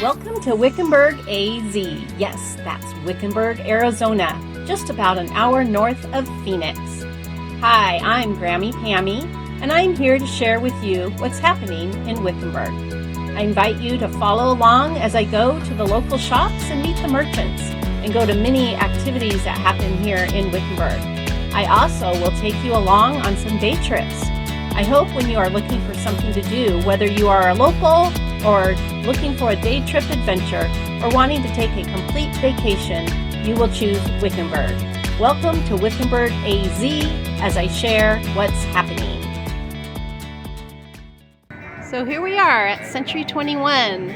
Welcome to Wickenburg, AZ. Yes, that's Wickenburg, Arizona, just about an hour north of Phoenix. Hi, I'm Grammy Pammy, and I'm here to share with you what's happening in Wickenburg. I invite you to follow along as I go to the local shops and meet the merchants, and go to many activities that happen here in Wickenburg. I also will take you along on some day trips. I hope when you are looking for something to do, whether you are a local or looking for a day trip adventure or wanting to take a complete vacation, you will choose Wickenburg. Welcome to Wickenburg, AZ, as I share what's happening. So here we are at Century 21.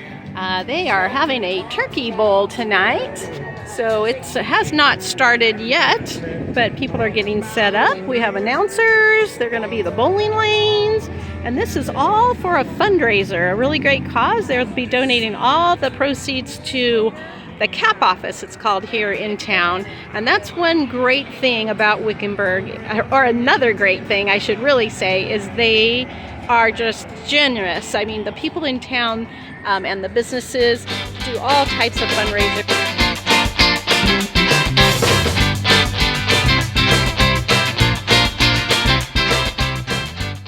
They are having a turkey bowl tonight. So it has not started yet, but people are getting set up. We have announcers. They're going to be the bowling lanes. And this is all for a fundraiser, a really great cause. They'll be donating all the proceeds to the CAP office, it's called, here in town. And that's one great thing about Wickenburg, or another great thing I should really say, is they are just generous. I mean, the people in town and the businesses do all types of fundraisers.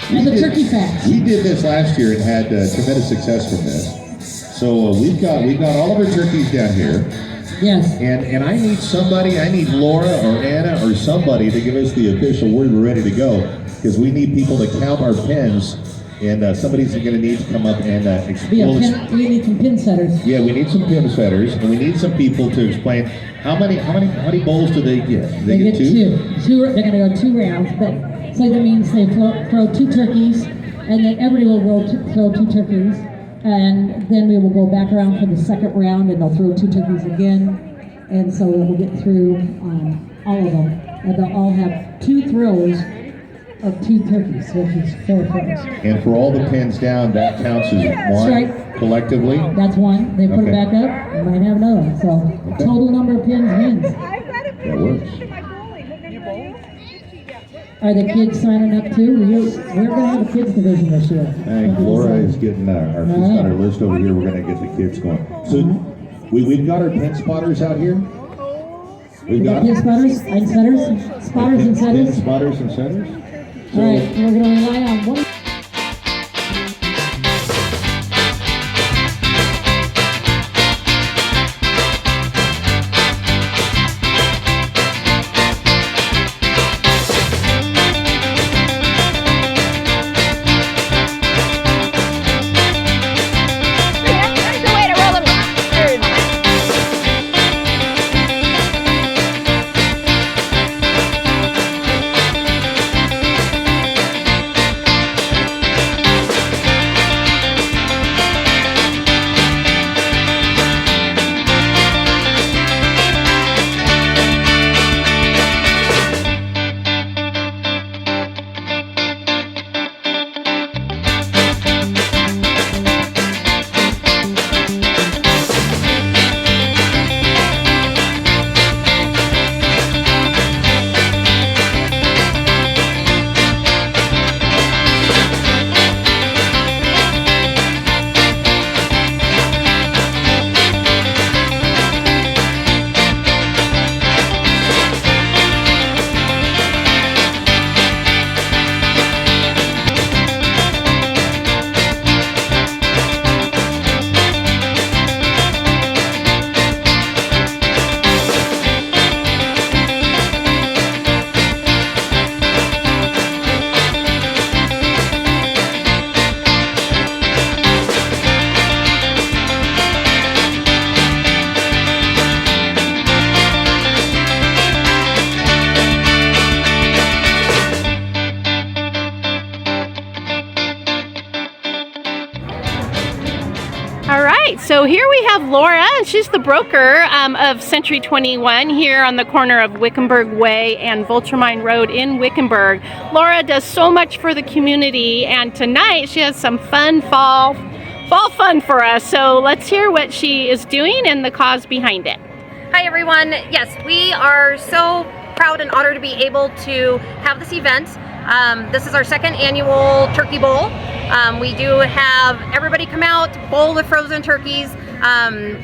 And the turkey fest. We did this last year and had tremendous success from this. So we've got all of our turkeys down here. Yes. And I need Laura or Anna or somebody to give us the official word we're ready to go, because we need people to count our pins, and somebody's going to need to come up and explain. We need some pin setters. Yeah, we need some pin setters, and we need some people to explain how many bowls do they get? Do they get two. They're going to go 2 rounds, but so that means they throw 2 turkeys, and then everybody will throw 2 turkeys, and then we will go back around for the second round, and they'll throw 2 turkeys again, and so we'll get through all of them, and they'll all have 2 throws of 2 turkeys, which is 4 throws. And for all the pins down, that counts as one. That's right. Collectively? That's one. They put it back up, we might have another one. So total number of pins wins. That works. Are the kids signing up too? We're going to have a kids division this year. Hey, Laura is getting our list over here. We're going to get the kids going. So we've got our pin spotters out here. We've got pin spotters and setters. Spotters and setters. Pin spotters and setters. All right, we're going to rely on one. All right, so here we have Laura, and she's the broker of Century 21 here on the corner of Wickenburg Way and Vulturemine Road in Wickenburg. Laura does so much for the community, and tonight she has some fun fall fun for us. So let's hear what she is doing and the cause behind it. Hi everyone. Yes, we are so proud and honored to be able to have this event. This is our second annual Turkey Bowl. We do have everybody come out, bowl the frozen turkeys.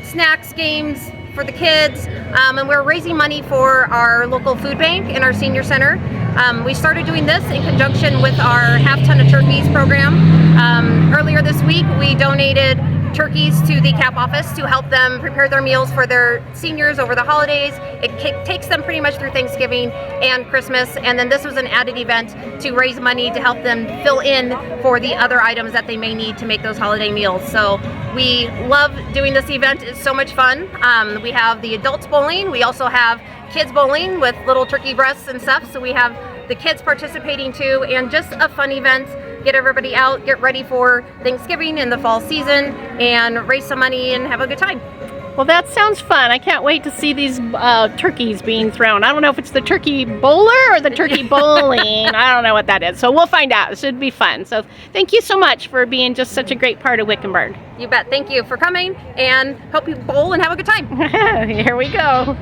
snacks, games for the kids, and we're raising money for our local food bank in our senior center. We started doing this in conjunction with our Half Ton of Turkeys program. Earlier this week, we donated turkeys to the CAP office to help them prepare their meals for their seniors over the holidays. It takes them pretty much through Thanksgiving and Christmas, and then this was an added event to raise money to help them fill in for the other items that they may need to make those holiday meals. So we love doing this event. It's so much fun. We have the adults bowling. We also have kids bowling with little turkey breasts and stuff. So we have the kids participating too, and just a fun event. Get everybody out, get ready for Thanksgiving and the fall season, and raise some money and have a good time. Well, that sounds fun. I can't wait to see these turkeys being thrown. I don't know if it's the turkey bowler or the turkey bowling. I don't know what that is. So we'll find out. It should be fun. So thank you so much for being just such a great part of Wickenburg. You bet. Thank you for coming, and hope you bowl and have a good time. Here we go.